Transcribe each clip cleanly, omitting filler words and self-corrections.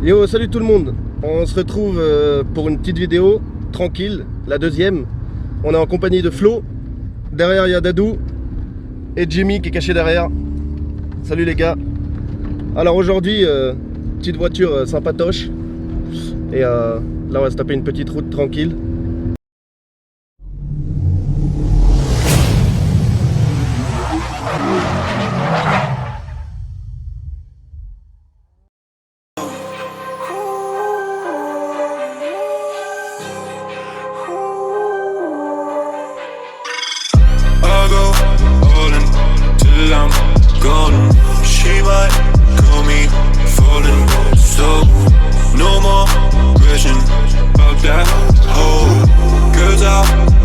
Yo, salut tout le monde. On se retrouve pour une petite vidéo tranquille, la deuxième. On est en compagnie de Flo. Derrière il y a Dadou et Jimmy qui est caché derrière. Salut les gars. Alors aujourd'hui, petite voiture sympatoche. Et là on va se taper une petite route tranquille. She might call me falling, so no more question about that hoe. Cause I'll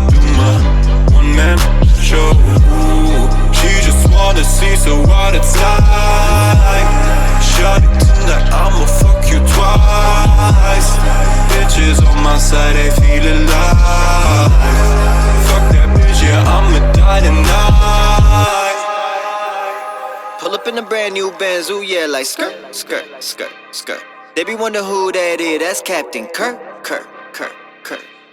do my one-man show. She just wanna see, so what it's like. Shawty tonight, I'ma fuck you twice. Bitches on my side, they feel alive. Fuck that bitch, yeah, I'ma die tonight. Pull up in a brand new Benz, ooh yeah, like skirt, skirt, skirt, skirt. They be wonder who that is, that's Captain Kirk.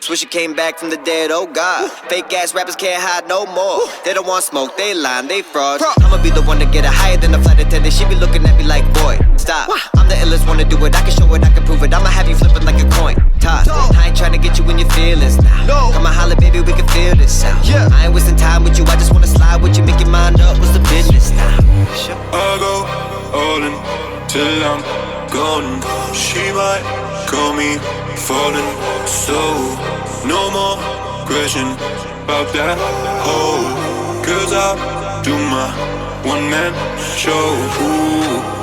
Swisher came back from the dead, oh God. Fake ass rappers can't hide no more. They don't want smoke, they lying, they fraud. I'ma be the one to get it higher than the flight attendant. She be looking at me like, boy, stop. I'm the illest one to do it, I can show it, I can prove it. I'ma have you flipping like a coin toss. I ain't tryna get you in your feelings now. Come on, holla, baby, we can feel this out. I ain't wasting time with you, I just wanna slide with you, make your mind up, what's the business now? I go all in till I'm gone. She might call me falling, so no more question about that hoe. Cause I do my one-man show.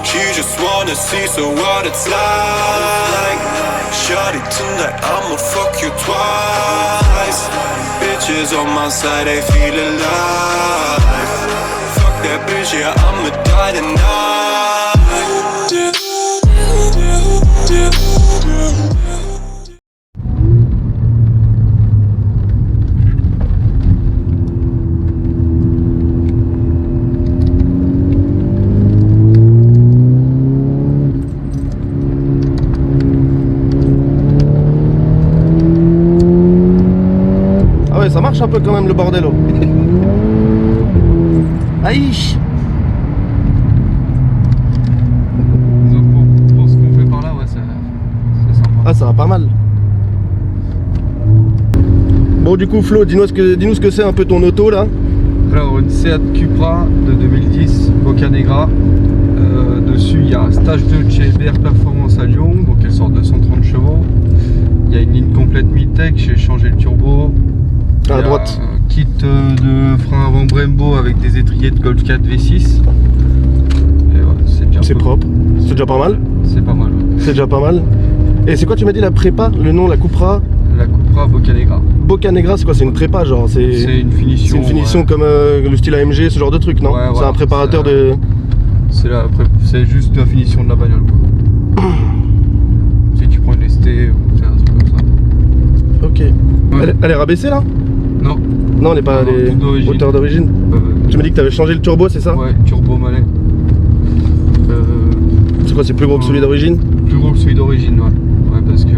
She just wanna see, so what it's like. Shawty tonight, I'ma fuck you twice. Bitches on my side, they feel alive. Fuck that bitch, yeah, I'ma die tonight. Ça marche un peu quand même le bordel. Aïe. Donc pour ce qu'on fait par là, ouais, c'est sympa. Ah, ça va pas mal. Bon, du coup Flo, dis-nous ce que c'est un peu ton auto là. Alors une Seat Cupra de 2010, Boccanegra. Dessus il y a un stage 2 de chez BR Performance à Lyon, donc elle sort 230 chevaux. Il y a une ligne complète Mi-Tech, j'ai changé le turbo. À droite. Un kit de frein avant Brembo avec des étriers de Golf 4 V6. Et ouais, c'est déjà C'est propre, c'est déjà pas mal. C'est pas mal. Ouais. C'est déjà pas mal. Et c'est quoi tu m'as dit la prépa, le nom, la Cupra? La Cupra Boccanegra. Boccanegra, c'est quoi? C'est une prépa genre? C'est une finition. C'est une finition ouais. Comme le style AMG, ce genre de truc, non? Ouais, c'est voilà, un préparateur de... C'est juste la finition de la bagnole quoi. Si tu prends une ST ou c'est un truc comme ça. Ok. Ouais. Elle est rabaissée là? Non. Non, on n'est pas à les hauteurs d'origine. Tu m'as dit que tu avais changé le turbo, c'est ça? Ouais, turbo malais. C'est quoi, c'est plus gros que celui d'origine? Plus gros que celui d'origine, ouais. Ouais, parce que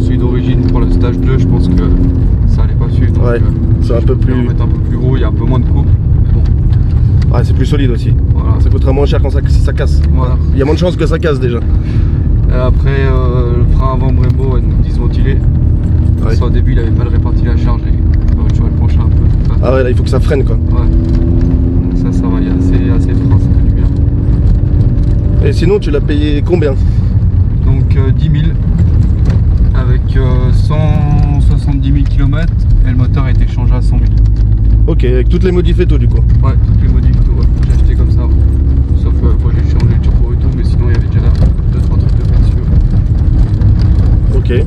celui d'origine pour le stage 2, je pense que ça allait pas suivre. Donc, ouais, c'est un peu plus... On va mettre un peu plus gros, il y a un peu moins de coupe. Mais bon. Ouais, c'est plus solide aussi. Voilà. Ça coûtera moins cher quand si ça casse. Voilà. Il y a moins de chances que ça casse déjà. Et après, le frein avant Brembo est disventilé. Ouais. Ça, au début, il avait mal réparti la charge et la voiture elle penchait un peu. Ah ouais, là il faut que ça freine quoi. Ouais. Donc ça va, il y a assez de frein, ça fait du bien. Et sinon, tu l'as payé combien? Donc 10 000 avec 170 000 km et le moteur a été changé à 100 000. Ok, avec toutes les modifs et tout du coup? Ouais, toutes les modifs, tout, ouais. J'ai acheté comme ça. Sauf moi j'ai changé le turbo et tout, mais sinon il y avait déjà 2-3 trucs de précieux. Ok.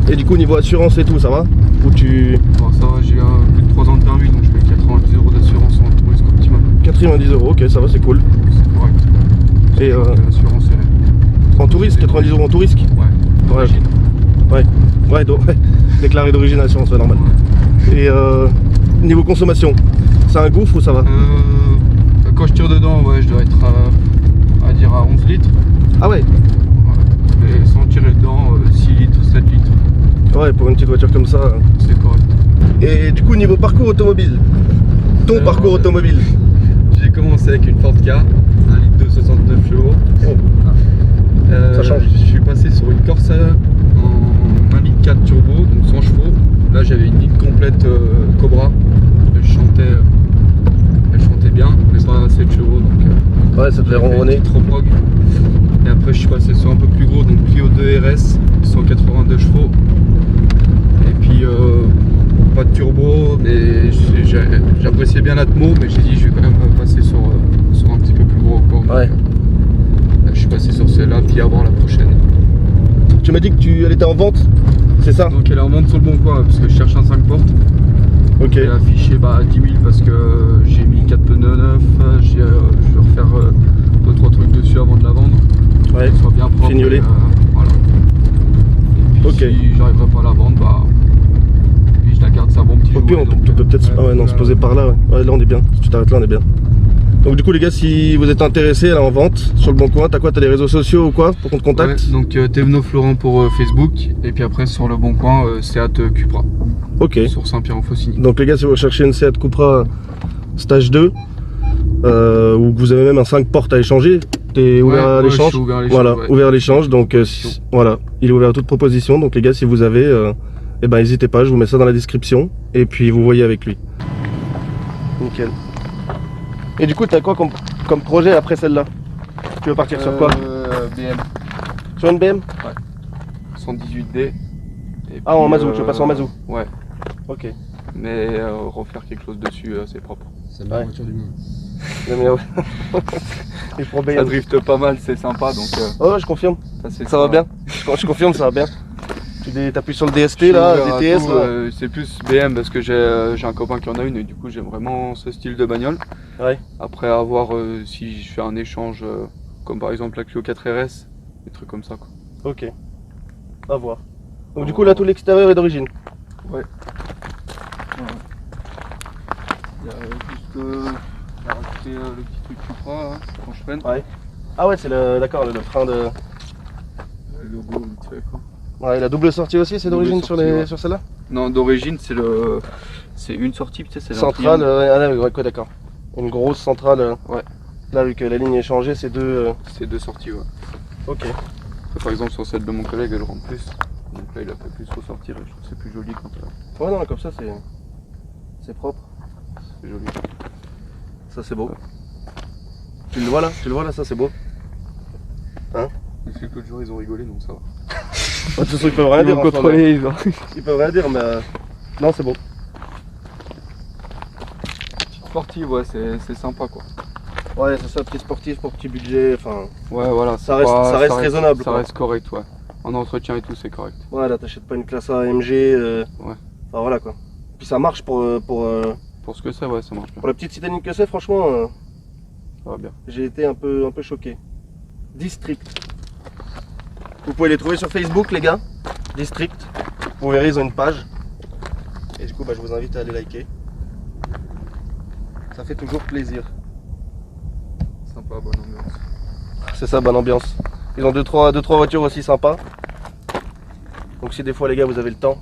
Et du coup niveau assurance et tout, ça va? Ou tu... Bon ça va, j'ai plus de 3 ans de permis donc je paye 90 € d'assurance en tout risque optimal. 90 €, ok, ça va, c'est cool. C'est correct. Et l'assurance est... En tout risque, 90 € en tout risque? Ouais. D'origine. Ouais. Ouais, déclaré d'origine assurance, c'est normal. Ouais. Et niveau consommation, c'est un gouffre ou ça va? Quand je tire dedans, ouais, je dois être à dire à 11 litres. Ah ouais? Ouais, pour une petite voiture comme ça. C'est correct. Et du coup, niveau parcours automobile, ton parcours automobile. J'ai commencé avec une Ford Ka, 1 litre de 69 chevaux. Oh. Ça change. Je suis passé sur une Corsa en 1 litre 4 turbo, donc 100 chevaux. Là j'avais une ligne complète Cobra. Elle chantait bien, mais pas assez de chevaux. Donc, Ouais, ça devait ronronner. Trop prog. Et après je suis passé sur un peu plus gros, donc Clio 2 RS, 182 chevaux. Et puis pas de turbo, mais j'appréciais bien l'atmo, mais j'ai dit je vais quand même passer sur un petit peu plus gros quoi. Ouais. Là, je suis passé sur celle-là, puis avant la prochaine. Tu m'as dit que elle était en vente, c'est ça? Donc elle est en vente sur le bon coin parce que je cherche un 5 portes. Ok. Elle est affichée 10 000 parce que j'ai mis 4 pneus neufs, je vais refaire 2-3 trucs dessus avant de la vendre. Ouais. Qu'elle soit bien propre. Fignolée. Voilà. Et puis Ok. si j'arriverai pas à la vendre, puis je la garde, c'est un bon petit Ok, jouet, on donc, peut peut-être ouais, se poser par là. Ouais. Ouais, là on est bien. Si tu t'arrêtes là, on est bien. Donc du coup les gars, si vous êtes intéressés, elle est en vente sur le bon coin. T'as quoi? T'as des réseaux sociaux ou quoi pour qu'on te contacte? Ouais, donc Thévenot Florent pour Facebook, et puis après sur le bon coin, Seat Cupra, Ok. sur Saint-Pierre-en-Faucigny. Donc les gars, si vous recherchez une Seat Cupra stage 2, ou que vous avez même un 5 portes à échanger, t'es ouvert à Ouais, l'échange? je suis ouvert à l'échange, Voilà, ouais. ouvert à l'échange. Donc voilà, il est ouvert à toute proposition. Donc les gars, si vous avez, eh ben n'hésitez pas, je vous mets ça dans la description. Et puis vous voyez avec lui. Nickel. Et du coup, t'as quoi comme projet après celle-là? Tu veux partir sur quoi? BM Sur une BM? 118D. Et Ah, en puis, mazou, tu veux passer en mazou? Ouais, Ok. mais refaire quelque chose dessus, c'est propre. C'est la Ouais. voiture du monde. Non, mais ouais. Et pour Ça BM. drift pas mal, c'est sympa, donc Oh, ouais, je confirme. Ça va bien. Je confirme, ça va bien. Tu t'appuies sur le DST là, DTS là. c'est plus BM parce que j'ai un copain qui en a une et du coup j'aime vraiment ce style de bagnole. Ouais. Après à voir si je fais un échange comme par exemple la Clio 4 RS, des trucs comme ça quoi. Ok. À voir. Donc du coup là tout l'extérieur est d'origine. Ouais. Il y a juste à rajouter le petit truc Cupra hein, quand je freine. Ouais. Ah ouais, c'est le frein de. Le logo vite fait quoi. Ouais, la double sortie aussi, c'est d'origine Double sur sortie, ouais. sur celle-là. Non, d'origine c'est une sortie, tu sais, c'est un Centrale, triangle. ah là, ouais, quoi, d'accord. Une grosse centrale. Ouais. Là vu que la ligne est changée, c'est deux. C'est deux sorties, ouais. Ok. Après, par exemple, sur celle de mon collègue, elle rentre plus. Donc là, il a fait plus ressortir et je trouve que c'est plus joli quand Ouais non, comme ça c'est propre. c'est joli. Ça c'est beau. Ouais. Tu le vois là, ça c'est beau. Je sais que l'autre jour, ils ont rigolé, donc ça va. De toute façon ils peuvent rien Ils dire. vont en ce moment. contrôler, Ils peuvent rien dire, mais non c'est beau. sportive, ouais, c'est sympa quoi. Ouais, c'est ça, petit sportif pour petit budget. Enfin, Ouais, voilà, Ça reste raisonnable, Ça quoi. reste correct, ouais. En entretien et tout, c'est correct. ouais, là t'achètes pas une classe A AMG. Ouais. Enfin voilà quoi. Puis ça marche pour Pour ce que c'est, ouais, ça marche bien. la petite citadine que c'est, franchement, Ça va bien. j'ai été un peu choqué. District. Vous pouvez les trouver sur Facebook, les gars. District. Vous verrez, ils ont une page. Et du coup, je vous invite à aller liker. Ça fait toujours plaisir. Sympa, bonne ambiance. C'est ça, bonne ambiance. Ils ont deux trois voitures aussi sympas. Donc si des fois, les gars, vous avez le temps,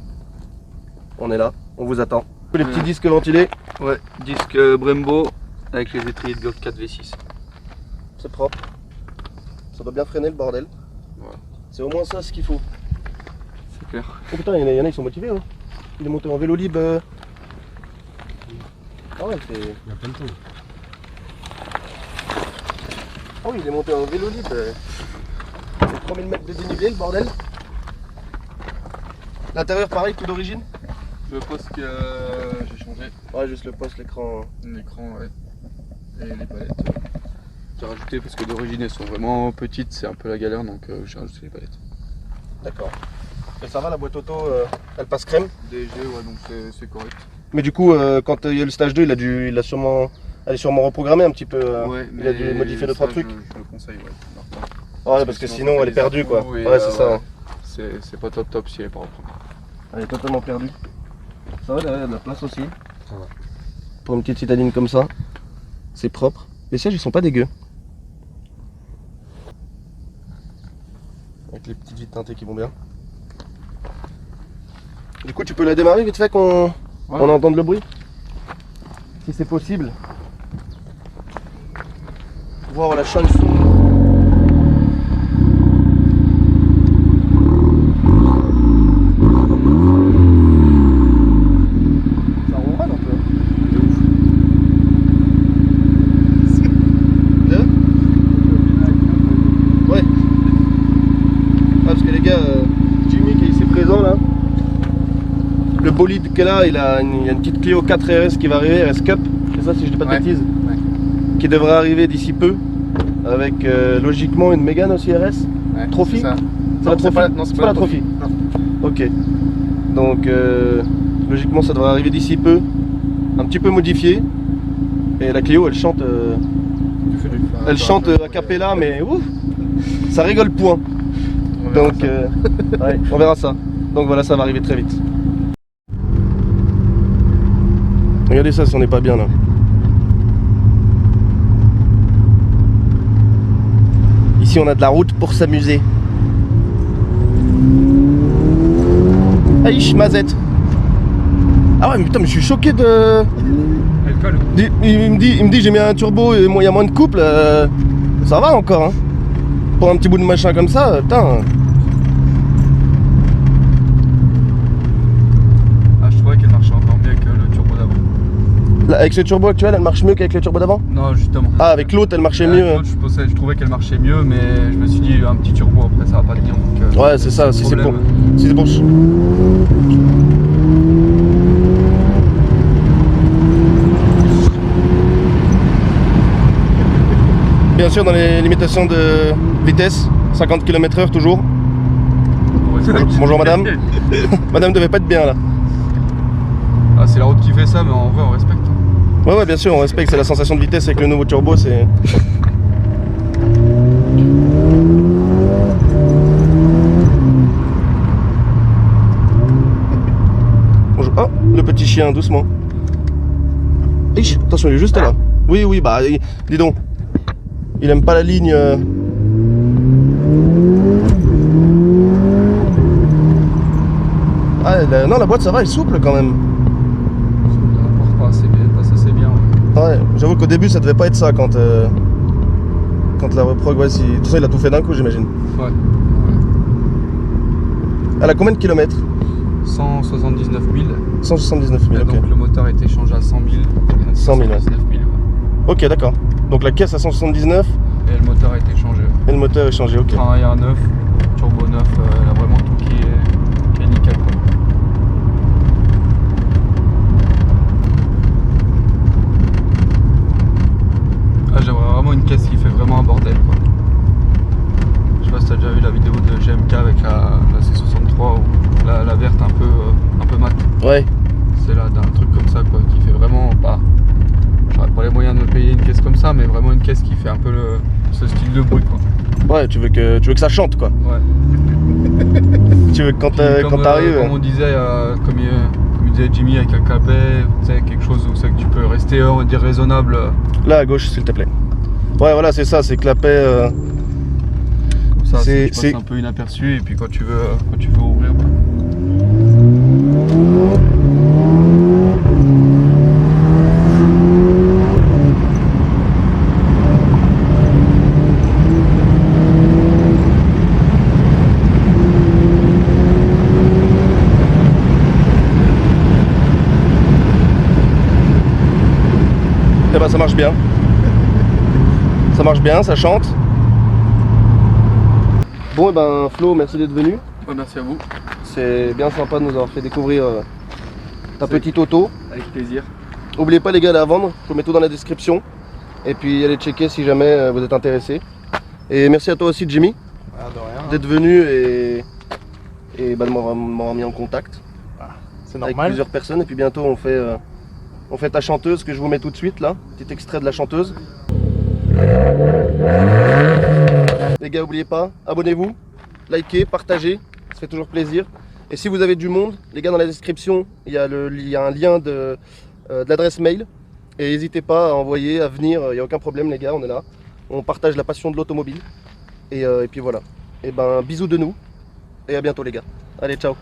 on est là, on vous attend. Les petits disques ventilés, Ouais, disque Brembo avec les étriers de Golf 4 V6. c'est propre. Ça doit bien freiner le bordel. Voilà. C'est au moins ça ce qu'il faut. C'est clair. Oh putain, il y en a, ils sont motivés. Hein. Il est monté en vélo libre. Ah ouais, c'est. Il y a plein de temps. Ah oui, il est monté en vélo libre. C'est 3000 mètres de dénivelé, le bordel. L'intérieur, pareil, tout d'origine. Le poste que j'ai changé, Ouais, juste le poste, l'écran. l'écran, ouais. Et les palettes. J'ai rajouté parce que d'origine elles sont vraiment petites, c'est un peu la galère donc j'ai rajouté les palettes. D'accord. Et ça va, la boîte auto, elle passe crème. DG, ouais, donc c'est correct. Mais du coup, quand il y a le stage 2, elle est sûrement reprogrammée un petit peu. Ouais, il a dû modifier 2-3 trucs. Je le conseille, ouais. Ouais, parce que sinon, elle est perdue, quoi. Et, Ouais, c'est ça. C'est pas top si elle est pas reprogrammée. Elle est totalement perdue. Ça va, derrière, il y a de la place aussi. Ça va. Pour une petite citadine comme ça, c'est propre. Les sièges, ils sont pas dégueux. Avec les petites vitres teintées qui vont bien. Du coup, tu peux la démarrer vite fait qu'on entende le bruit? Si c'est possible. Pour voir la chanson. Ça ronronne un peu. De ouf. Ouais. Ah, parce que les gars, Jimmy qui est ici présent là, le bolide qu'elle a, il y a une petite Clio 4 RS qui va arriver, RS Cup, c'est ça si je dis pas de bêtises, qui devrait arriver d'ici peu, avec logiquement une Mégane aussi RS, Trophy. C'est ça. C'est la Trophy? Non, c'est pas la Trophy. Non. Ok. Donc logiquement ça devrait arriver d'ici peu, un petit peu modifié, et la Clio elle chante, elle chante a cappella, mais ouf, ça rigole point. Donc ouais, on verra ça. Donc voilà, ça va arriver très vite. Regardez ça si on n'est pas bien là. Ici on a de la route pour s'amuser. Aïch, mazette. Ah ouais mais putain mais je suis choqué de... Elle colle. Il me dit j'ai mis un turbo et il y a moins de couple. Ça va encore hein. Pour un petit bout de machin comme ça, putain. Ah, je trouvais qu'elle marchait encore mieux que le turbo d'avant. Là, avec ce turbo actuel, elle marche mieux qu'avec le turbo d'avant? Non, justement. Ah, avec l'autre, elle marchait Avec mieux. l'autre, je trouvais qu'elle marchait mieux, mais je me suis dit un petit turbo après ça va pas tenir. Donc, Ouais, c'est ça, si c'est pour. Si c'est pour. Bien sûr, dans les limitations de vitesse, 50 km/h toujours. Bonjour madame. Madame devait pas être bien là. Ah, c'est la route qui fait ça, mais en vrai on respecte. Ouais, bien sûr, on respecte, c'est la sensation de vitesse avec le nouveau turbo, c'est. Bonjour. Oh, le petit chien, doucement. Ish, attention, il est juste là. Oui, bah, dis donc. Il aime pas la ligne. Ah, non, la boîte ça va, elle est souple quand même. Ça rapporte pas assez bien, pas assez bien. Ouais, j'avoue qu'au début ça devait pas être ça quand la reprog, ouais, si. Tout ça il a tout fait d'un coup j'imagine. Ouais. Elle a combien de kilomètres? 179 000. 179 000, Et ok. donc le moteur a été changé à 100 000. 100 000, ouais. 179 000, ouais. Ok, d'accord. Donc la caisse à 179 Et le moteur a été changé. et le moteur est changé, ok. Frein arrière neuf, turbo neuf, elle a vraiment tout qui est nickel quoi. Ah, j'aimerais vraiment une caisse qui fait vraiment un bordel quoi. Je sais pas si t'as déjà vu la vidéo de GMK avec la C63 ou la verte un peu mat. Ouais, C'est là d'un truc comme ça quoi, qui fait vraiment pas. J'aurais pas les moyens de me payer une caisse comme ça, mais vraiment une caisse qui fait un peu ce style de bruit quoi. ouais, tu veux que ça chante quoi. Ouais. Tu veux que quand Comme t'arrives. on disait, comme il disait Jimmy avec un capet, tu sais, quelque chose où c'est que tu peux rester, on va dire, raisonnable. Là à gauche s'il te plaît. Ouais, voilà, c'est ça, c'est que la paix. Comme ça, c'est- tu c'est- passes un peu inaperçu et puis quand tu veux ouvrir. Bah. Eh ben ça marche bien. Ça marche bien, ça chante. Bon, et ben Flo, merci d'être venu. Ouais, merci à vous, C'est bien sympa de nous avoir fait découvrir ta C'est- petite auto. avec plaisir. N'oubliez pas les gars, elle est à vendre, je vous mets tout dans la description. Et puis allez checker si jamais vous êtes intéressé. Et merci à toi aussi Jimmy Ah, de rien. d'être venu et bah, de m'avoir mis en contact C'est avec normal. plusieurs personnes. Et puis bientôt on fait ta chanteuse que je vous mets tout de suite là. Petit extrait de la chanteuse. Les gars, n'oubliez pas, abonnez-vous, likez, partagez, ça fait toujours plaisir. Et si vous avez du monde, les gars, dans la description, il y a un lien de l'adresse mail. Et n'hésitez pas à envoyer, à venir, il n'y a aucun problème les gars, on est là. On partage la passion de l'automobile. Et puis voilà. Et ben bisous de nous. Et à bientôt les gars. Allez, ciao.